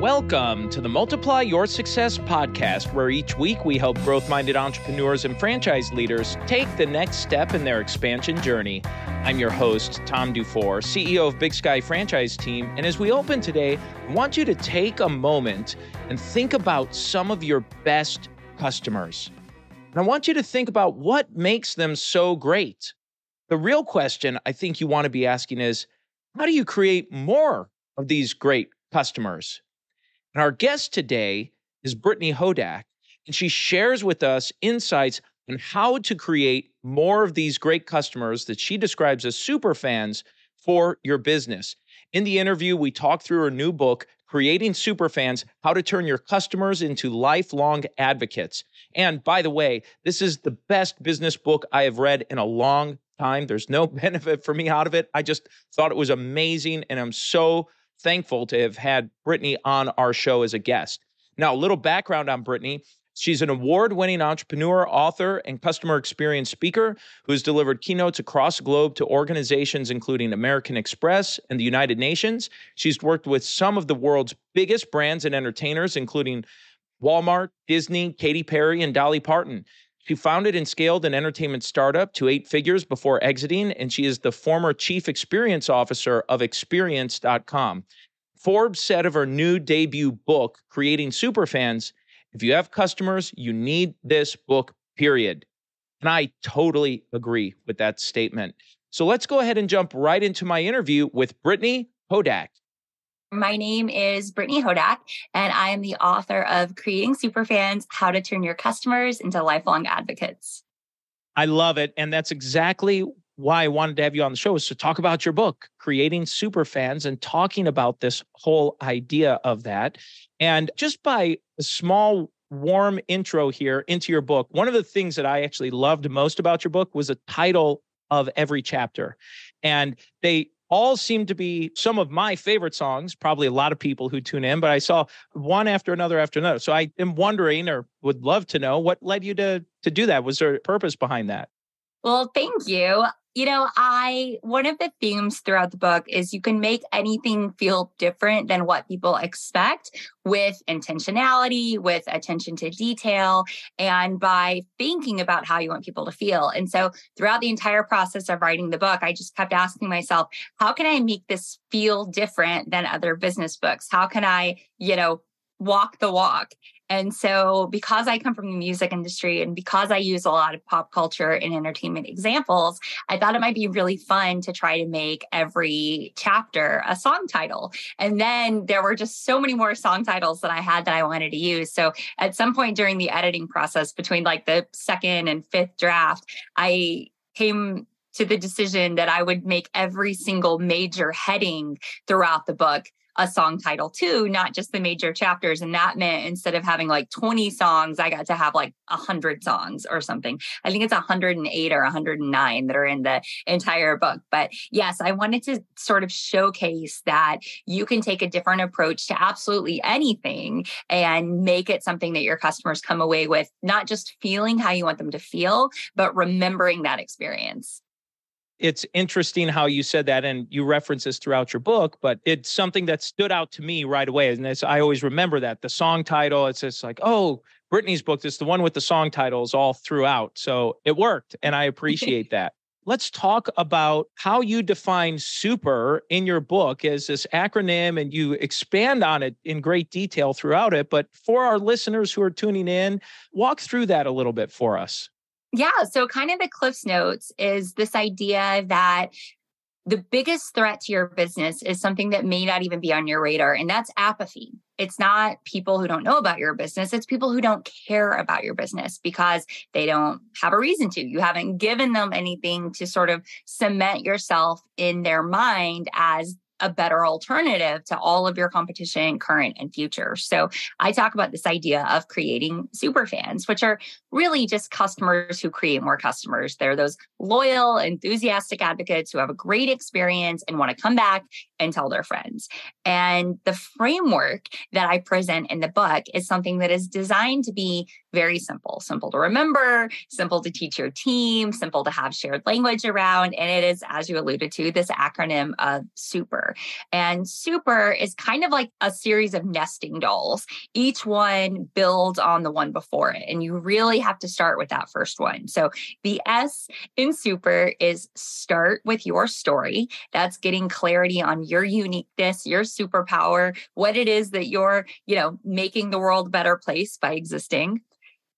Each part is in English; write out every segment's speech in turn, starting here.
Welcome to the Multiply Your Success podcast, where each week we help growth-minded entrepreneurs and franchise leaders take the next step in their expansion journey. I'm your host, Tom Dufour, CEO of Big Sky Franchise Team, and as we open today, I want you to take a moment and think about some of your best customers. And I want you to think about what makes them so great. The real question I think you want to be asking is, how do you create more of these great customers? And our guest today is Brittany Hodak, and she shares with us insights on how to create more of these great customers that she describes as superfans for your business. In the interview, we talk through her new book, Creating Superfans, How to Turn Your Customers into Lifelong Advocates. And by the way, this is the best business book I have read in a long time. There's no benefit for me out of it. I just thought it was amazing, and I'm so thankful to have had Brittany on our show as a guest. Now, a little background on Brittany. She's an award-winning entrepreneur, author, and customer experience speaker who has delivered keynotes across the globe to organizations including American Express and the United Nations. She's worked with some of the world's biggest brands and entertainers, including Walmart, Disney, Katy Perry, and Dolly Parton. She founded and scaled an entertainment startup to 8 figures before exiting, and she is the former chief experience officer of experience.com. Forbes said of her new debut book, Creating Superfans, if you have customers, you need this book, period. And I totally agree with that statement. So let's go ahead and jump right into my interview with Brittany Hodak. My name is Brittany Hodak, and I am the author of Creating Superfans, How to Turn Your Customers into Lifelong Advocates. I love it. And that's exactly why I wanted to have you on the show, is to talk about your book, Creating Superfans, and talking about this whole idea of that. And just by a small, warm intro here into your book, one of the things that I actually loved most about your book was the title of every chapter. And they all seem to be some of my favorite songs, probably a lot of people who tune in, but I saw one after another after another. So I am wondering, or would love to know, what led you to do that? Was there a purpose behind that? Well, thank you. One of the themes throughout the book is you can make anything feel different than what people expect with intentionality, with attention to detail, and by thinking about how you want people to feel. And so throughout the entire process of writing the book, I just kept asking myself, how can I make this feel different than other business books? How can I, walk the walk? And so because I come from the music industry and because I use a lot of pop culture and entertainment examples, I thought it might be really fun to try to make every chapter a song title. And then there were just so many more song titles that I had that I wanted to use. So at some point during the editing process, between like the second and fifth draft, I came to the decision that I would make every single major heading throughout the book a song title too, not just the major chapters. And that meant instead of having like 20 songs, I got to have like 100 songs or something. I think it's 108 or 109 that are in the entire book. But yes, I wanted to sort of showcase that you can take a different approach to absolutely anything and make it something that your customers come away with, not just feeling how you want them to feel, but remembering that experience. It's interesting how you said that, and you reference this throughout your book, but it's something that stood out to me right away. And I always remember that. The song title, it's just like, oh, Brittany's book, it's the one with the song titles all throughout. So it worked, and I appreciate that. Let's talk about how you define super in your book as this acronym, and you expand on it in great detail throughout it. But for our listeners who are tuning in, walk through that a little bit for us. Yeah. So kind of the Cliff's Notes is this idea that the biggest threat to your business is something that may not even be on your radar, and that's apathy. It's not people who don't know about your business. It's people who don't care about your business because they don't have a reason to. You haven't given them anything to sort of cement yourself in their mind as a better alternative to all of your competition, current and future. So I talk about this idea of creating superfans, which are really just customers who create more customers. They're those loyal, enthusiastic advocates who have a great experience and want to come back and tell their friends. And the framework that I present in the book is something that is designed to be very simple to remember, simple to teach your team, simple to have shared language around. And it is, as you alluded to, this acronym of SUPER. super. And super is kind of like a series of nesting dolls. Each one builds on the one before it. And you really have to start with that first one. So the S in super is start with your story. That's getting clarity on your uniqueness, your superpower, what it is that you're, making the world a better place by existing.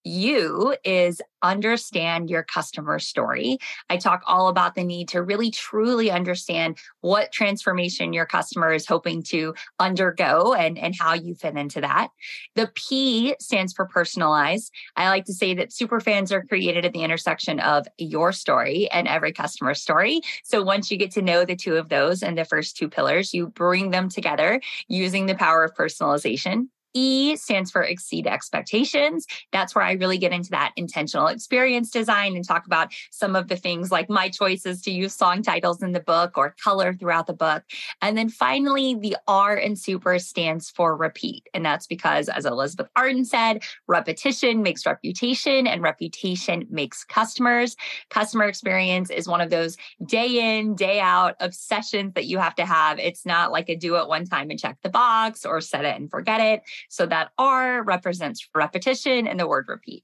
U is understand your customer story. I talk all about the need to really truly understand what transformation your customer is hoping to undergo and how you fit into that. The P stands for personalized. I like to say that Superfans are created at the intersection of your story and every customer story. So once you get to know the two of those and the first two pillars, you bring them together using the power of personalization. E stands for exceed expectations. That's where I really get into that intentional experience design and talk about some of the things like my choices to use song titles in the book or color throughout the book. And then finally, the R in super stands for repeat. And that's because, as Elizabeth Arden said, repetition makes reputation and reputation makes customers. Customer experience is one of those day in, day out obsessions that you have to have. It's not like a do it one time and check the box or set it and forget it. So that R represents repetition and the word repeat.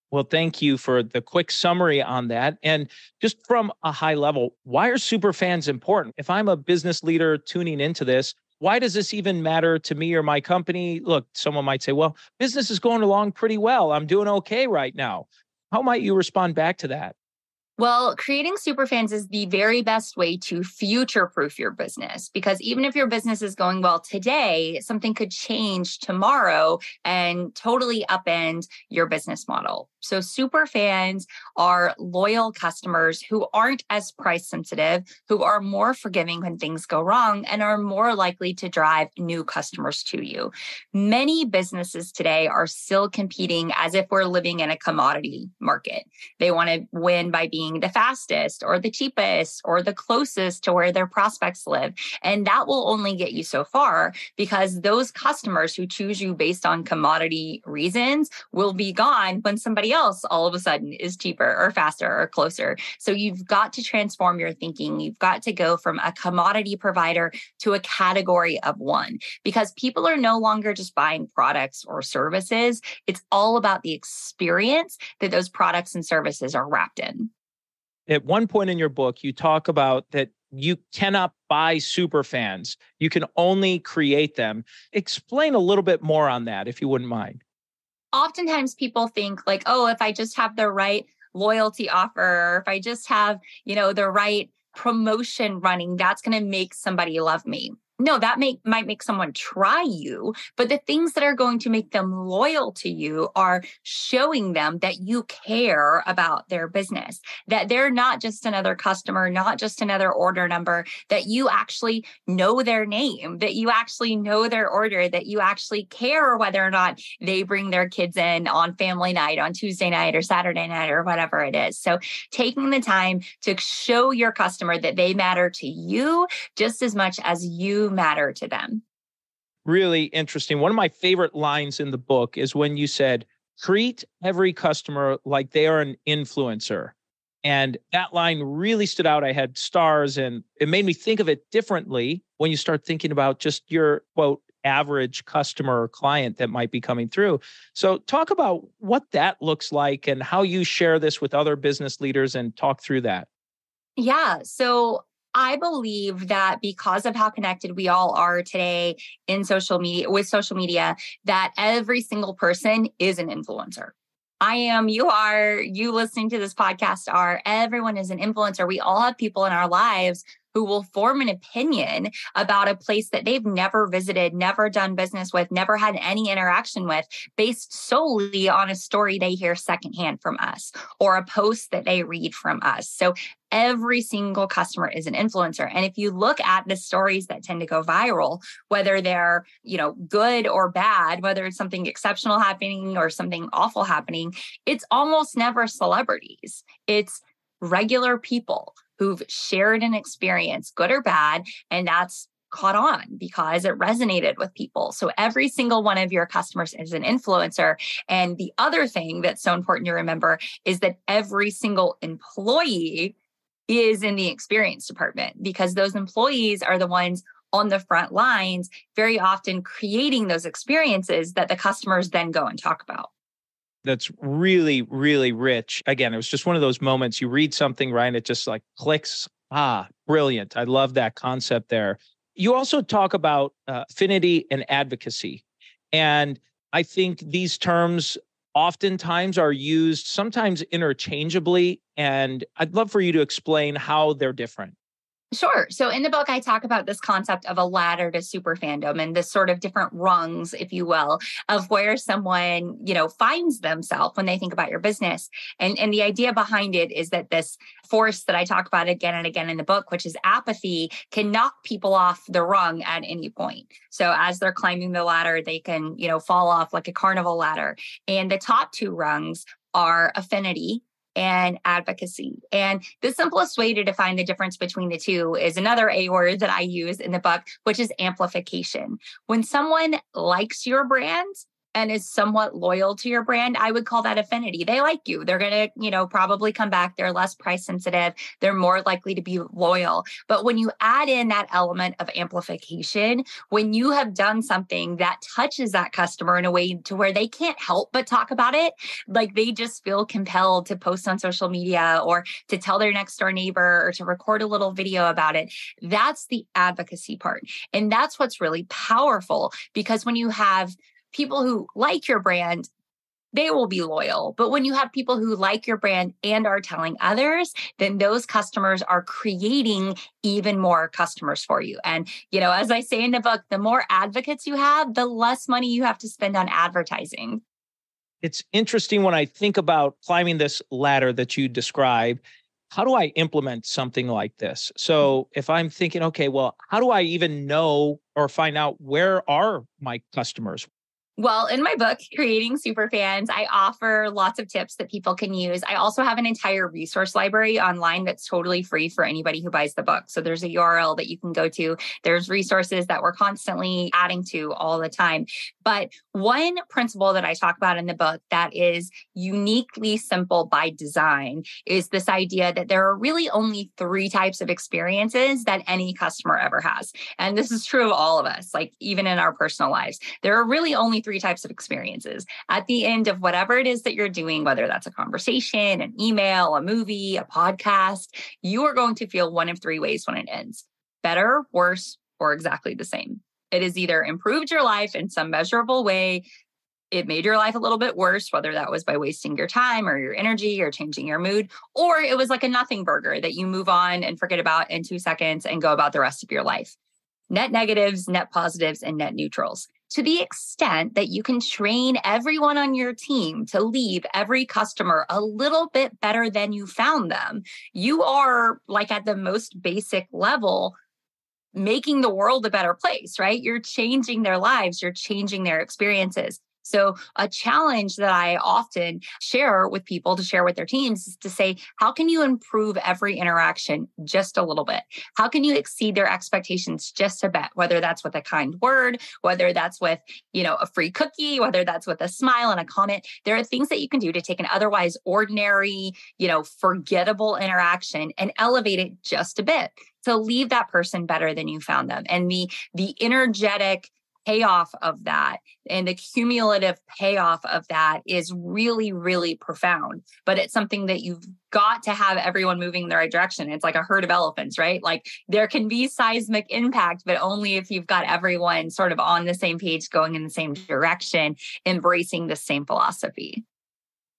Well, thank you for the quick summary on that. And just from a high level, why are superfans important? If I'm a business leader tuning into this, why does this even matter to me or my company? Look, someone might say, well, business is going along pretty well. I'm doing okay right now. How might you respond back to that? Well, creating superfans is the very best way to future-proof your business, because even if your business is going well today, something could change tomorrow and totally upend your business model. So superfans are loyal customers who aren't as price sensitive, who are more forgiving when things go wrong, and are more likely to drive new customers to you. Many businesses today are still competing as if we're living in a commodity market. They want to win by being the fastest or the cheapest or the closest to where their prospects live. And that will only get you so far, because those customers who choose you based on commodity reasons will be gone when somebody else all of a sudden is cheaper or faster or closer. So you've got to transform your thinking. You've got to go from a commodity provider to a category of one, because people are no longer just buying products or services. It's all about the experience that those products and services are wrapped in. At one point in your book, you talk about that you cannot buy superfans. You can only create them. Explain a little bit more on that, if you wouldn't mind. Oftentimes people think like, oh, if I just have the right loyalty offer, or if I just have, the right promotion running, that's going to make somebody love me. No, that might make someone try you, but the things that are going to make them loyal to you are showing them that you care about their business, that they're not just another customer, not just another order number, that you actually know their name, that you actually know their order, that you actually care whether or not they bring their kids in on family night, on Tuesday night or Saturday night or whatever it is. So taking the time to show your customer that they matter to you just as much as you matter to them. Really interesting. One of my favorite lines in the book is when you said, treat every customer like they are an influencer. And that line really stood out. I had stars, and it made me think of it differently when you start thinking about just your, quote, average customer or client that might be coming through. So talk about what that looks like and how you share this with other business leaders and talk through that. Yeah. So I believe that because of how connected we all are today in social media, that every single person is an influencer. I am, you are, you listening to this podcast are, everyone is an influencer. We all have people in our lives who will form an opinion about a place that they've never visited, never done business with, never had any interaction with, based solely on a story they hear secondhand from us or a post that they read from us. So every single customer is an influencer. And if you look at the stories that tend to go viral, whether they're, good or bad, whether it's something exceptional happening or something awful happening, it's almost never celebrities. It's regular people who've shared an experience, good or bad, and that's caught on because it resonated with people. So every single one of your customers is an influencer. And the other thing that's so important to remember is that every single employee is in the experience department, because those employees are the ones on the front lines, very often creating those experiences that the customers then go and talk about. That's really, really rich. Again, it was just one of those moments you read something, right? And it just like clicks. Ah, brilliant. I love that concept there. You also talk about affinity and advocacy. And I think these terms oftentimes are used sometimes interchangeably. And I'd love for you to explain how they're different. Sure. So in the book, I talk about this concept of a ladder to super fandom and this sort of different rungs, if you will, of where someone, finds themselves when they think about your business. And the idea behind it is that this force that I talk about again and again in the book, which is apathy, can knock people off the rung at any point. So as they're climbing the ladder, they can, fall off like a carnival ladder. And the top two rungs are affinity and advocacy. And the simplest way to define the difference between the two is another A word that I use in the book, which is amplification. When someone likes your brand and is somewhat loyal to your brand, I would call that affinity. They like you. They're going to, probably come back. They're less price sensitive. They're more likely to be loyal. But when you add in that element of amplification, when you have done something that touches that customer in a way to where they can't help but talk about it, like they just feel compelled to post on social media or to tell their next door neighbor or to record a little video about it, that's the advocacy part. And that's what's really powerful, because when you have people who like your brand, they will be loyal. But when you have people who like your brand and are telling others, then those customers are creating even more customers for you. And, as I say in the book, the more advocates you have, the less money you have to spend on advertising. It's interesting when I think about climbing this ladder that you describe. How do I implement something like this? So if I'm thinking, okay, well, how do I even know or find out where are my customers? Well, in my book, Creating Superfans, I offer lots of tips that people can use. I also have an entire resource library online that's totally free for anybody who buys the book. So there's a URL that you can go to. There's resources that we're constantly adding to all the time. But one principle that I talk about in the book that is uniquely simple by design is this idea that there are really only 3 types of experiences that any customer ever has. And this is true of all of us, like even in our personal lives. There are really only 3 types of experiences. At the end of whatever it is that you're doing, whether that's a conversation, an email, a movie, a podcast, you are going to feel one of 3 ways when it ends: better, worse, or exactly the same. It has either improved your life in some measurable way, it made your life a little bit worse, whether that was by wasting your time or your energy or changing your mood, or it was like a nothing burger that you move on and forget about in 2 seconds and go about the rest of your life. Net negatives, net positives, and net neutrals. To the extent that you can train everyone on your team to leave every customer a little bit better than you found them, you are, like at the most basic level, making the world a better place, right? You're changing their lives, you're changing their experiences. So a challenge that I often share with people to share with their teams is to say, how can you improve every interaction just a little bit? How can you exceed their expectations just a bit? Whether that's with a kind word, whether that's with, a free cookie, whether that's with a smile and a comment. There are things that you can do to take an otherwise ordinary, forgettable interaction and elevate it just a bit to leave that person better than you found them. And the energetic payoff of that and the cumulative payoff of that is really, really profound. But it's something that you've got to have everyone moving in the right direction. It's like a herd of elephants, right? Like there can be seismic impact, but only if you've got everyone sort of on the same page, going in the same direction, embracing the same philosophy.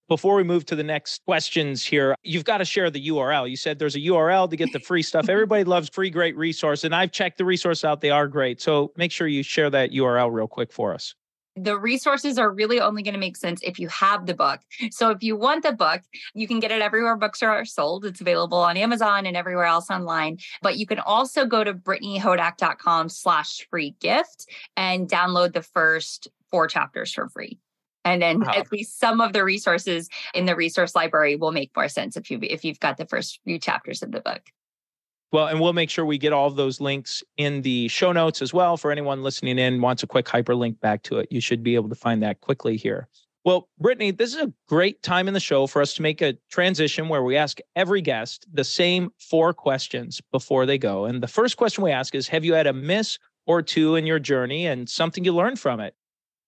Before we move to the next questions here, you've got to share the URL. You said there's a URL to get the free stuff. Everybody loves free, great resource. And I've checked the resource out. They are great. So make sure you share that URL real quick for us. The resources are really only going to make sense if you have the book. So if you want the book, you can get it everywhere books are sold. It's available on Amazon and everywhere else online. But you can also go to brittanyhodak.com/free gift and download the first 4 chapters for free. And then at least some of the resources in the resource library will make more sense if you've got the first few chapters of the book. Well, and we'll make sure we get all of those links in the show notes as well. For anyone listening in, wants a quick hyperlink back to it, you should be able to find that quickly here. Well, Brittany, this is a great time in the show for us to make a transition where we ask every guest the same 4 questions before they go. And the first question we ask is, have you had a miss or two in your journey and something you learned from it?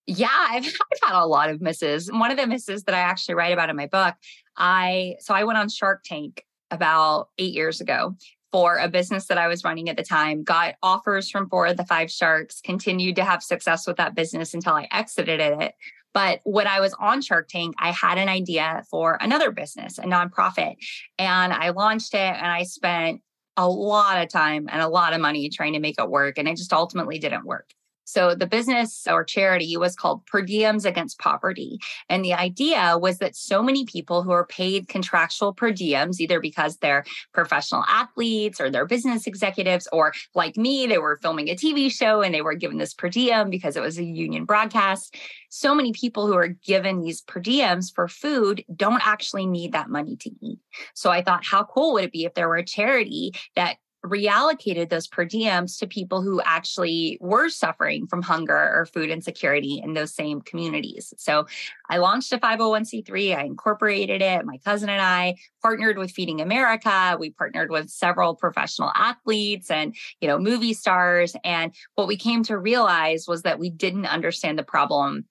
Yeah, I've had a lot of misses. One of the misses that I actually write about in my book, I went on Shark Tank about 8 years ago for a business that I was running at the time, got offers from 4 of the 5 sharks, continued to have success with that business until I exited it. But when I was on Shark Tank, I had an idea for another business, a nonprofit, and I launched it and I spent a lot of time and a lot of money trying to make it work. And it just ultimately didn't work. So the business or charity was called Per Diems Against Poverty. And the idea was that so many people who are paid contractual per diems, either because they're professional athletes or they're business executives, or like me, they were filming a TV show and they were given this per diem because it was a union broadcast. So many people who are given these per diems for food don't actually need that money to eat. So I thought, how cool would it be if there were a charity that reallocated those per diems to people who actually were suffering from hunger or food insecurity in those same communities. So I launched a 501c3. I incorporated it. My cousin and I partnered with Feeding America. We partnered with several professional athletes and, movie stars. And what we came to realize was that we didn't understand the problem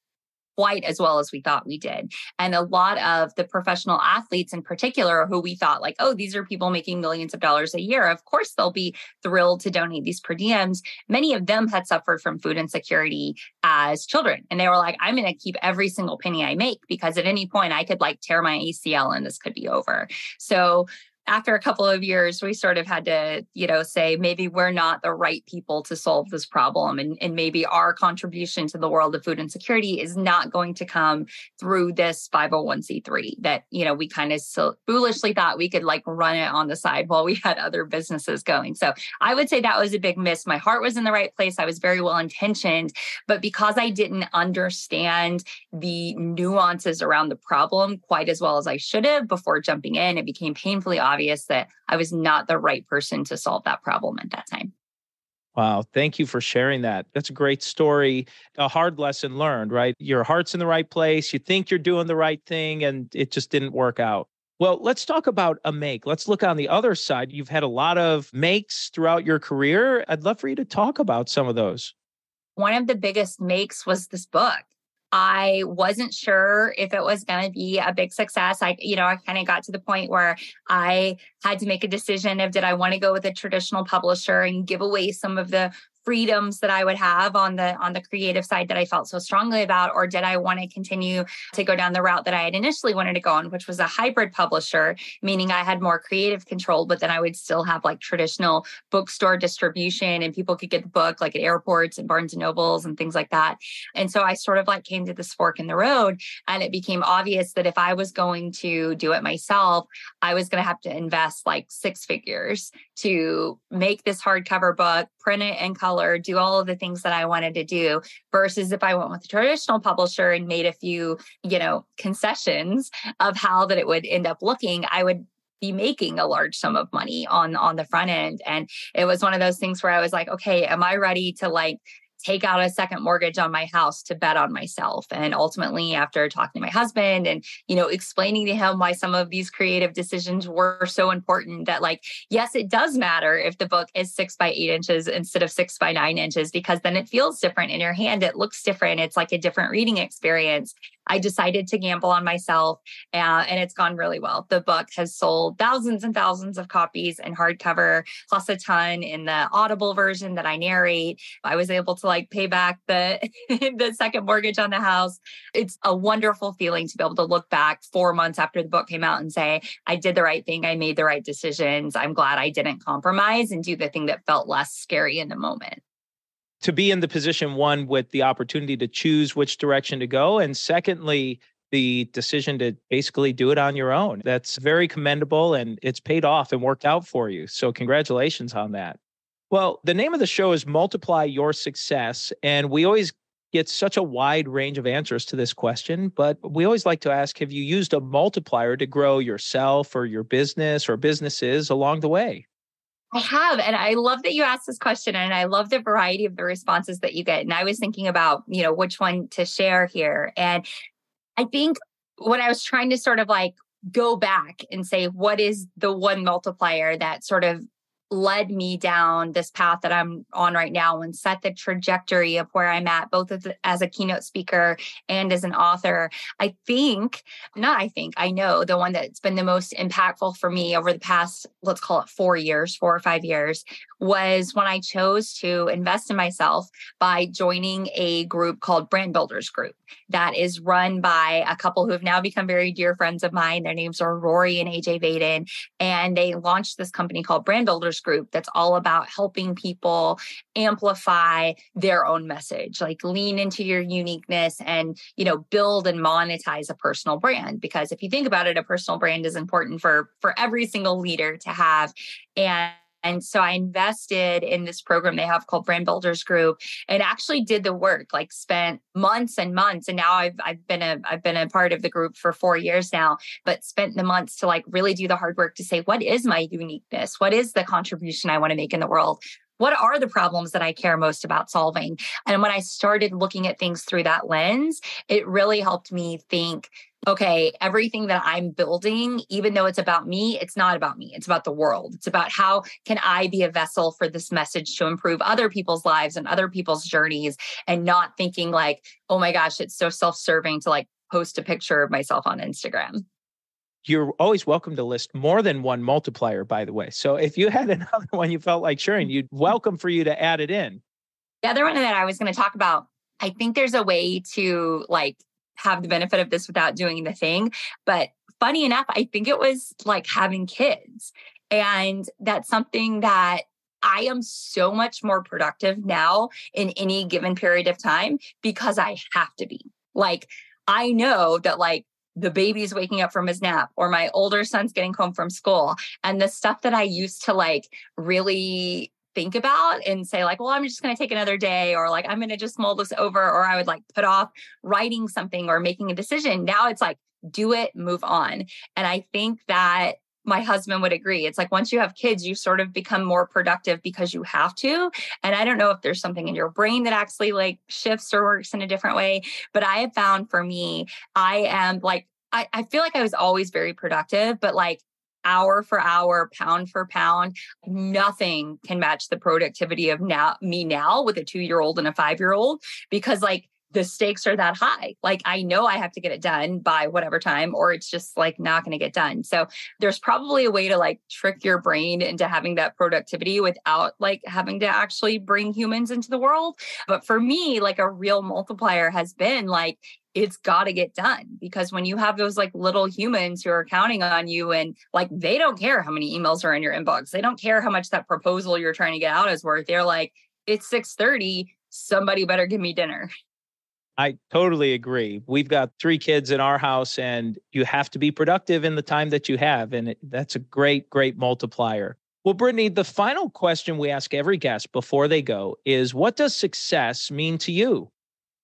quite as well as we thought we did. And a lot of the professional athletes in particular, who we thought like, oh, these are people making millions of dollars a year. Of course, they'll be thrilled to donate these per diems. Many of them had suffered from food insecurity as children. And they were like, I'm going to keep every single penny I make because at any point I could tear my ACL and this could be over. So after a couple of years, we sort of had to, say maybe we're not the right people to solve this problem. And maybe our contribution to the world of food insecurity is not going to come through this 501c3 that, we kind of so foolishly thought we could run it on the side while we had other businesses going. So I would say that was a big miss. My heart was in the right place. I was very well intentioned, but because I didn't understand the nuances around the problem quite as well as I should have before jumping in, it became painfully obvious that I was not the right person to solve that problem at that time. Wow. Thank you for sharing that. That's a great story. A hard lesson learned, right? Your heart's in the right place. You think you're doing the right thing and it just didn't work out. Well, let's talk about a make. Let's look on the other side. You've had a lot of makes throughout your career. I'd love for you to talk about some of those. One of the biggest makes was this book. I wasn't sure if it was going to be a big success. I kind of got to the point where I had to make a decision of did I want to go with a traditional publisher and give away some of the freedoms that I would have on the creative side that I felt so strongly about, or did I want to continue to go down the route that I had initially wanted to go on, which was a hybrid publisher, meaning I had more creative control, but then I would still have traditional bookstore distribution and people could get the book at airports and Barnes and Nobles and things like that. And so I sort of came to this fork in the road, and it became obvious that if I was going to do it myself, I was going to have to invest 6 figures to make this hardcover book, print it in color, do all of the things that I wanted to do, versus if I went with a traditional publisher and made a few, concessions of how that it would end up looking, I would be making a large sum of money on the front end. And it was one of those things where I was like, okay, am I ready to take out a second mortgage on my house to bet on myself? And ultimately, after talking to my husband and, explaining to him why some of these creative decisions were so important, that yes, it does matter if the book is 6 by 8 inches instead of 6 by 9 inches, because then it feels different in your hand. It looks different. It's a different reading experience. I decided to gamble on myself, and it's gone really well. The book has sold thousands and thousands of copies in hardcover, plus a ton in the Audible version that I narrate. I was able to pay back the the second mortgage on the house. It's a wonderful feeling to be able to look back 4 months after the book came out and say, I did the right thing. I made the right decisions. I'm glad I didn't compromise and do the thing that felt less scary in the moment. To be in the position, one, with the opportunity to choose which direction to go, and secondly, the decision to basically do it on your own. That's very commendable, and it's paid off and worked out for you. So congratulations on that. Well, the name of the show is Multiply Your Success, and we always get such a wide range of answers to this question, but we always like to ask, have you used a multiplier to grow yourself or your business or businesses along the way? I have. And I love that you asked this question. And I love the variety of the responses that you get. And I was thinking about, which one to share here. And I think when I was trying to sort of like go back and say, what is the one multiplier that sort of led me down this path that I'm on right now and set the trajectory of where I'm at, both as a keynote speaker and as an author. I know the one that's been the most impactful for me over the past, let's call it 4 or 5 years, was when I chose to invest in myself by joining a group called Brand Builders Group that is run by a couple who have now become very dear friends of mine. Their names are Rory and AJ Vaden. And they launched this company called Brand Builders Group that's all about helping people amplify their own message, like lean into your uniqueness and, build and monetize a personal brand. Because if you think about it, a personal brand is important for every single leader to have. And so I invested in this program they have called Brand Builders Group and actually did the work, like spent months and months. And now I've been a part of the group for 4 years now, but spent the months to like really do the hard work to say, what is my uniqueness? What is the contribution I want to make in the world? What are the problems that I care most about solving? And when I started looking at things through that lens, it really helped me think, okay, everything that I'm building, even though it's about me, it's not about me. It's about the world. It's about how can I be a vessel for this message to improve other people's lives and other people's journeys, and not thinking like, oh my gosh, it's so self-serving to like post a picture of myself on Instagram. You're always welcome to list more than one multiplier, by the way. So if you had another one you felt like sharing, you'd welcome for you to add it in. The other one that I was going to talk about, I think there's a way to like have the benefit of this without doing the thing. But funny enough, I think it was like having kids. And that's something that I am so much more productive now in any given period of time because I have to be. Like, I know that like the baby's waking up from his nap or my older son's getting home from school, and the stuff that I used to like really think about and say like, well, I'm just going to take another day, or like, I'm going to just mull this over, or I would like put off writing something or making a decision. Now it's like, do it, move on. And I think that my husband would agree. It's like, once you have kids, you sort of become more productive because you have to. And I don't know if there's something in your brain that actually like shifts or works in a different way. But I have found for me, I am like, I feel like I was always very productive, but like hour for hour, pound for pound, nothing can match the productivity of me now with a 2-year-old and a 5-year-old, because like the stakes are that high. Like I know I have to get it done by whatever time, or it's just like not going to get done. So there's probably a way to like trick your brain into having that productivity without like having to actually bring humans into the world. But for me, like a real multiplier has been like, it's got to get done, because when you have those like little humans who are counting on you, and like, they don't care how many emails are in your inbox. They don't care how much that proposal you're trying to get out is worth. They're like, it's 6:30. Somebody better give me dinner. I totally agree. We've got 3 kids in our house, and you have to be productive in the time that you have. And that's a great, great multiplier. Well, Brittany, the final question we ask every guest before they go is, what does success mean to you?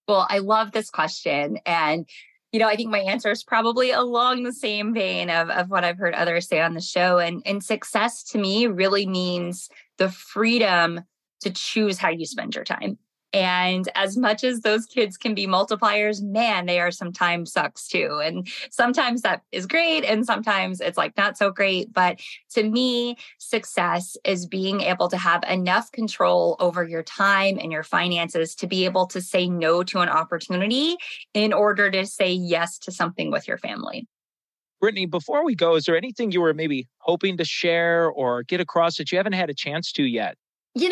Well, I love this question. And, I think my answer is probably along the same vein of what I've heard others say on the show. And success to me really means the freedom to choose how you spend your time. And as much as those kids can be multipliers, man, they are sometimes sucks too. And sometimes that is great, and sometimes it's like not so great. But to me, success is being able to have enough control over your time and your finances to be able to say no to an opportunity in order to say yes to something with your family. Brittany, before we go, is there anything you were maybe hoping to share or get across that you haven't had a chance to yet?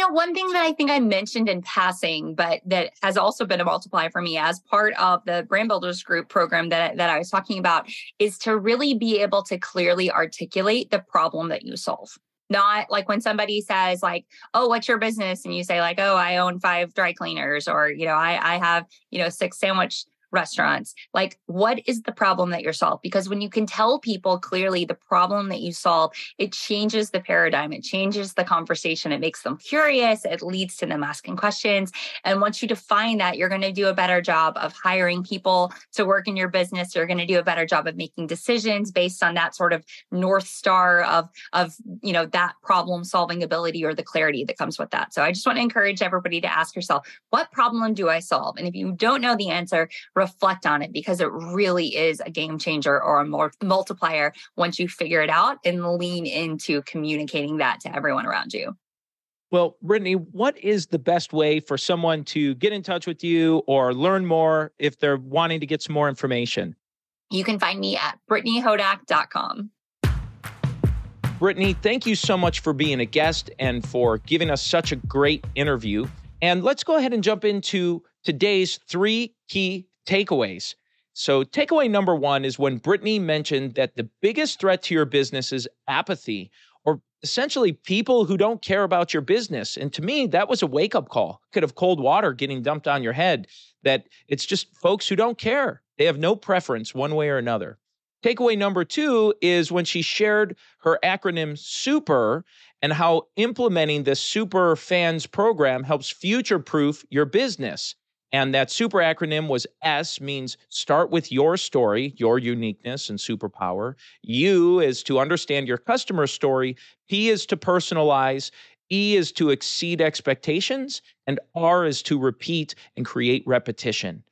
One thing that I think I mentioned in passing, but that has also been a multiplier for me as part of the Brand Builders Group program that I was talking about, is to really be able to clearly articulate the problem that you solve. Not like when somebody says like, oh, what's your business? And you say like, oh, I own 5 dry cleaners, or, I have, 6 sandwich restaurants. Like, what is the problem that you're solving? Because when you can tell people clearly the problem that you solve, it changes the paradigm. It changes the conversation. It makes them curious. It leads to them asking questions. And once you define that, you're going to do a better job of hiring people to work in your business. You're going to do a better job of making decisions based on that sort of North Star of that problem solving ability, or the clarity that comes with that. So I just want to encourage everybody to ask yourself, what problem do I solve? And if you don't know the answer, reflect on it, because it really is a game changer or a multiplier once you figure it out and lean into communicating that to everyone around you. Well, Brittany, what is the best way for someone to get in touch with you or learn more if they're wanting to get some more information? You can find me at BrittanyHodak.com. Brittany, thank you so much for being a guest and for giving us such a great interview. And let's go ahead and jump into today's 3 key takeaways. So takeaway number 1 is when Brittany mentioned that the biggest threat to your business is apathy, or essentially people who don't care about your business. And to me, that was a wake-up call. Could have cold water getting dumped on your head, that it's just folks who don't care. They have no preference one way or another. Takeaway number 2 is when she shared her acronym SUPER and how implementing this Superfans program helps future-proof your business. And that SUPER acronym was S, means start with your story, your uniqueness and superpower. U is to understand your customer's story. P is to personalize. E is to exceed expectations. And R is to repeat and create repetition.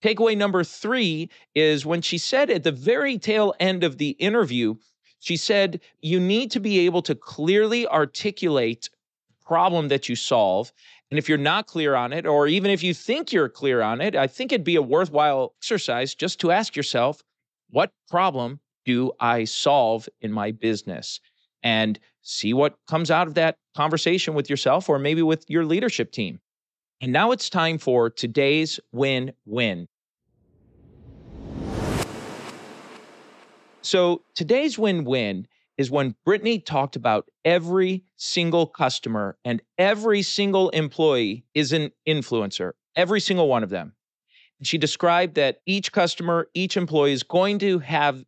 Takeaway number 3 is when she said at the very tail end of the interview, she said, you need to be able to clearly articulate the problem that you solve. And if you're not clear on it, or even if you think you're clear on it, I think it'd be a worthwhile exercise just to ask yourself, what problem do I solve in my business? And see what comes out of that conversation with yourself or maybe with your leadership team. And now it's time for today's win-win. So today's win-win is when Brittany talked about every single customer and every single employee is an influencer, every single one of them. And she described that each customer, each employee is going to have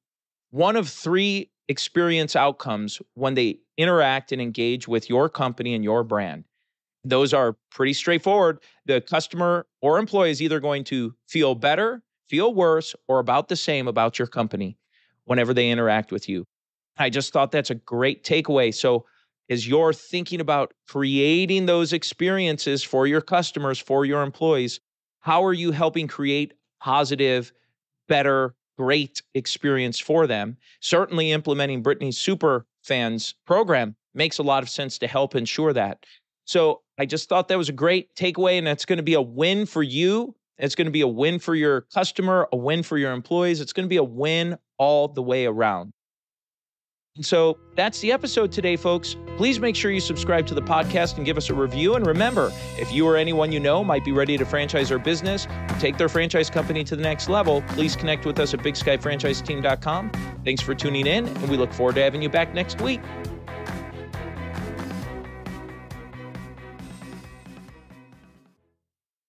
one of 3 experience outcomes when they interact and engage with your company and your brand. Those are pretty straightforward. The customer or employee is either going to feel better, feel worse, or about the same about your company whenever they interact with you. I just thought that's a great takeaway. So as you're thinking about creating those experiences for your customers, for your employees, how are you helping create positive, better, great experience for them? Certainly implementing Brittany's Superfans program makes a lot of sense to help ensure that. So I just thought that was a great takeaway, and that's going to be a win for you. It's going to be a win for your customer, a win for your employees. It's going to be a win all the way around. And so that's the episode today, folks. Please make sure you subscribe to the podcast and give us a review. And remember, if you or anyone you know might be ready to franchise their business or take their franchise company to the next level, please connect with us at bigskyfranchiseteam.com. Thanks for tuning in, and we look forward to having you back next week.